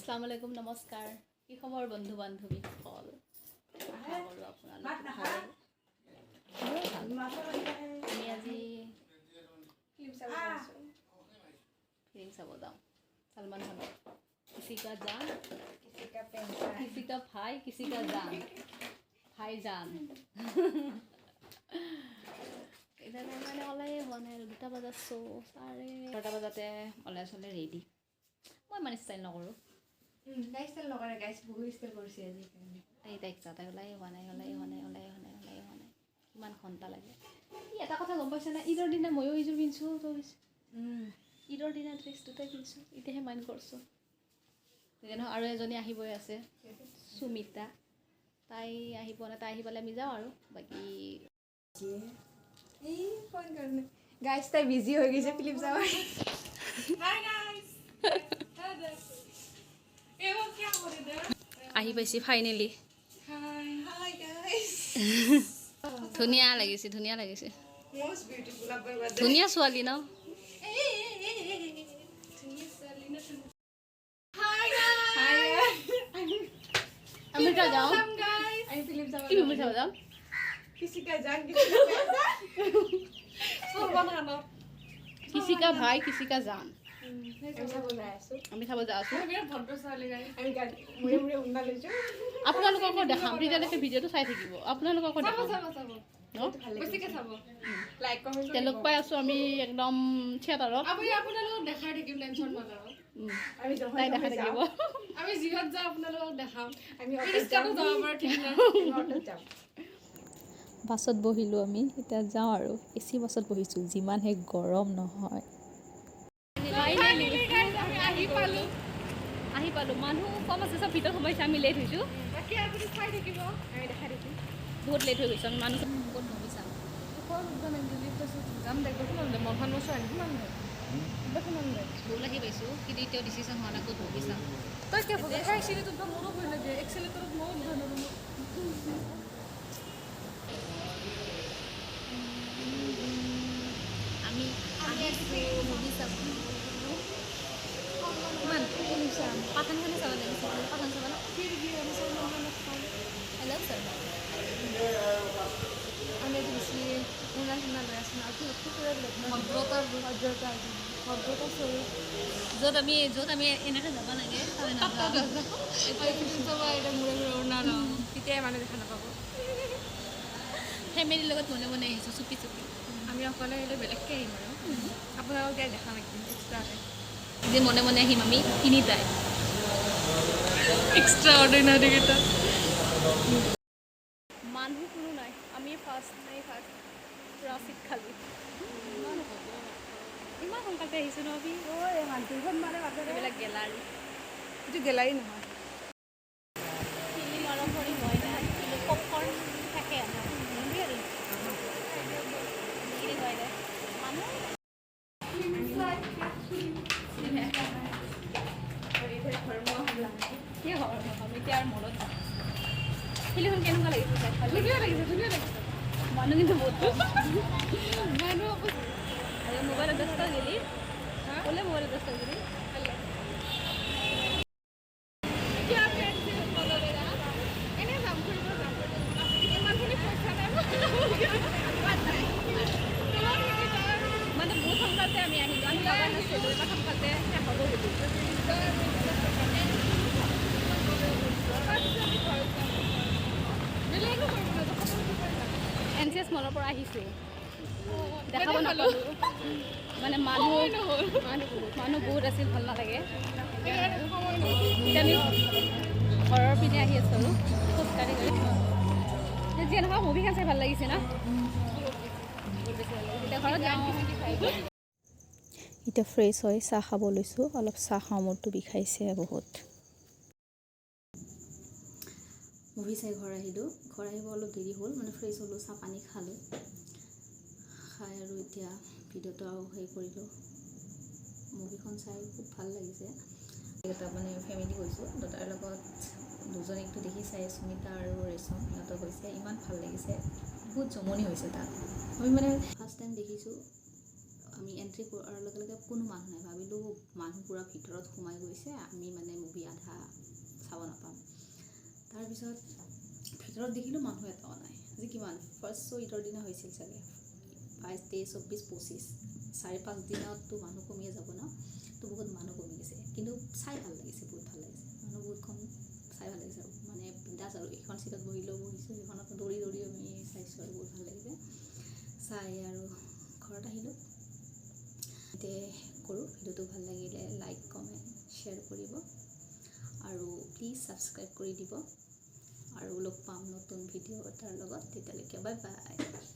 আসসালামু আলাইকুম নমস্কাৰ কি খবৰ বন্ধু বান্ধৱী সকল আশা কৰোঁ আপোনালোক ভালে আমি আজি ফিল্ম চাব যাওঁ सलमान खान किसी का जान किसी का भाई किसी का जान भाई जान इधर मैंने ओলাই বনে 2টা বজাত শো 12:30 বজাতে ওলাই চলে ৰেডি মই মানে ষ্টাইল নকৰোঁ গাইছ ষ্টাইল নকৰে গাইছ বহুত ষ্টাইল কৰিছে আজি কাৰণে এই তাইক চাতে ওলাই কিমান ঘণ্টা লাগে এটা কথা গম পাইছে না ঈদৰ দিনা ময়ো এইযোৰ পিন্ধিছোঁ তো ঈদৰ দিনা ড্ৰেছটোতে পিন্ধিছোঁ এতিয়াহে মাইণ্ড কৰিছোঁ সেইকাৰণে আৰু এজনী আহিবই আছে সুমিতা তাই আহিব না তাই আহি পালে আমি যাওঁ আৰু বাকী এই ফোন কাৰণে গাইছ তাই বিজি হৈ গৈছে ফিল্ম চাব হাই গাইছ আহি পাইছি ফাইনেলি হাই হাই গাইছ ধুনীয়া লাগিছে মোস্ট বিউটিফুল আপাৰ বাদে ধুনীয়া ছোৱালী ন হাই গাইছ আমি যাওঁ গাইছ আমি ফিল্ম চাব কি ফিল্ম চাব যাওঁ किसी का जान किसी का पैसा সলমান খানৰ किसी का भाई किसी का जान আমি চাব যাই আছোঁ বিৰাট ভদ্ৰ ছোৱালী গাইছ আমি মুৰে মুৰে উন্না লৈছোঁ আপোনালোককো দেখাম তেতিয়ালৈকে ভিডিঅ'টো চাই থাকিব আপোনালোককো দেখাম বেছিকৈ চাব লাইক কমেণ্ট তেওঁলোক পাই আছোঁ আমি একদম থিয়েটাৰত আপোনালোকক দেখাই থাকিম টেনশ্যন নল'ব আমি তাই দেখাই থাকিব আমি যিহত যাওঁ আপোনালোকক দেখাম আমি ৰিস্কাতো যাব পাৰোঁ ঠিক নাই অটোত যাম বাছত বহিলোঁ আমি এতিয়া যাওঁ আৰু এচি বাছত বহিছোঁ যিমানহে গৰম নহয় আহি পালোঁ মানুহ কম আছে চব ভিতৰত সোমাইছে আমি লেট হৈছোঁ বাকী আপুনি চাই থাকিব আমি দেখাই থাকিম বহুত লেট হৈ গৈছোঁ আমি মানুহ ক'ত মুভি চাম যাম দেখোন মনখন বস্তু আনি কিমান দেখোন ভোক লাগি পাইছোঁ কিন্তু এতিয়াও ডিচিশ্যন হোৱা নাই ক'ত মুভি চাম তই এতিয়া খাইছিলি তোৰ মোৰো ভয় লাগে এক্সেলেটৰত ময়ো ভয় নল'লোঁ আমি মুভি চাম কিমান ফিল্ম চাম পাঠানখনে চাব লাগিছিল পাঠান চাব না হেল্ল' ছাৰ আমি আজি বেছি উন্নয়ন লৈ আছোঁ আৰু ভদ্ৰতা চৰি য'ত আমি এনেকৈ যাব লাগে এতিয়া মূৰে মূৰে উন্নয়ন লওঁ তেতিয়াই মানুহ দেখা নাপাব ফেমিলিৰ লগত মনে মনে আহিছোঁ চুপি আমি অকলে আহিলে বেলেগকৈ আহিম আৰু আপোনালোকক এতিয়া দেখা নাপাম এক্সট্ৰাকৈ যে মনে মনে আহিম আমি তিনিটাই এক্সট্ৰা অৰ্ডিনাৰী কেইটা মানুহ কোনো নাই আমি ফাৰ্ষ্ট পুৰা চিট খালি ইমান সোনকালে আহিছোঁ ন আমি মানুহখন মানে এইবিলাক গেলাৰী এইটো গেলাৰী নহয় ফিল্ম আৰম্ভণি হয় নাই কিন্তু পপকৰ্ণ থাকে আমাৰ হয় নাই মানুহ কি হয় আমি এতিয়া আৰু মনত ফিল্মখন কেনেকুৱা লাগিছে ধুনীয়া লাগিছে মানুহ কিন্তু বহুত মানুহ আৰু মোবাইলত ব্যস্ত গেলি ক'লে মোবাইলত ব্যস্ত গেলি এনেই যাম ফুৰিব যাম ইমানখিনি পইচা নাই মানে বহুত সোনকালতে আমি আহিলোঁ আমি লগা নাছিলোঁ ইমান সোনকালতে শেষ হ'ব বুলি NCS মলৰ পৰা আহিছোঁ দেখাব নাপালোঁ মানে মানুহ বহুত আছিল ভাল নালাগে এতিয়া আমি ঘৰৰ পিনে আহি আছোঁ আৰু খোজকাঢ়ি যিয়ে নহয় মুভিখন চাই ভাল লাগিছে ন এতিয়া ঘৰত যাওঁ এতিয়া ফ্ৰেছ হৈ চাহ খাব লৈছোঁ অলপ চাহ খাওঁ মূৰটো বিষাইছে বহুত মুভি চাই ঘৰ আহিলোঁ ঘৰ আহিব অলপ দেৰি হ'ল মানে ফ্ৰেছ হ'লোঁ চাহ পানী খালোঁ খাই আৰু এতিয়া ভিডিঅ'টো আৰু হেৰি কৰিলোঁ মুভিখন চাই খুব ভাল লাগিছে এটা মানে ফেমিলি গৈছোঁ দাদাৰ লগত দুজনীকটো দেখি চাই সুমিতা আৰু ৰেশম সিহঁতক গৈছে ইমান ভাল লাগিছে বহুত জমনি হৈছে তাত আমি মানে ফাৰ্ষ্ট টাইম দেখিছোঁ আমি এণ্ট্ৰি কৰাৰ লগে লগে কোনো মানুহ নাই ভাবিলোঁ মানুহ পূৰা ভিতৰত সোমাই গৈছে আমি মানে মুভি আধা চাব নাপাম। তাৰপিছত ভিতৰত দেখিলোঁ মানুহ এটাও নাই। আজি কিমান ফাৰ্ষ্ট শ্ব' ঈদৰ দিনা হৈছিল চাগে 22, 23, 24, 25, 4-5 দিনততো মানুহ কমিয়ে যাব ন। তো বহুত মানুহ কমি গৈছে, কিন্তু চাই ভাল লাগিছে, বহুত ভাল লাগিছে। মানুহ বহুত কম, চাই ভাল লাগিছে আৰু মানে বিন্দাছ আৰু এইখন চিটত বহিছোঁ, সেইখনত দৌৰি দৌৰি আমি চাইছোঁ আৰু বহুত ভাল লাগিছে চাই। আৰু ঘৰত আহিলোঁ। এতিয়া কৰোঁ, ভিডিঅ'টো ভাল লাগিলে লাইক কমেণ্ট শ্বেয়াৰ কৰিব আৰু প্লিজ ছাবস্ক্ৰাইব কৰি দিব। আৰু লগ পাম নতুন ভিডিঅ' এটাৰ লগত, তেতিয়ালৈকে বাই বাই।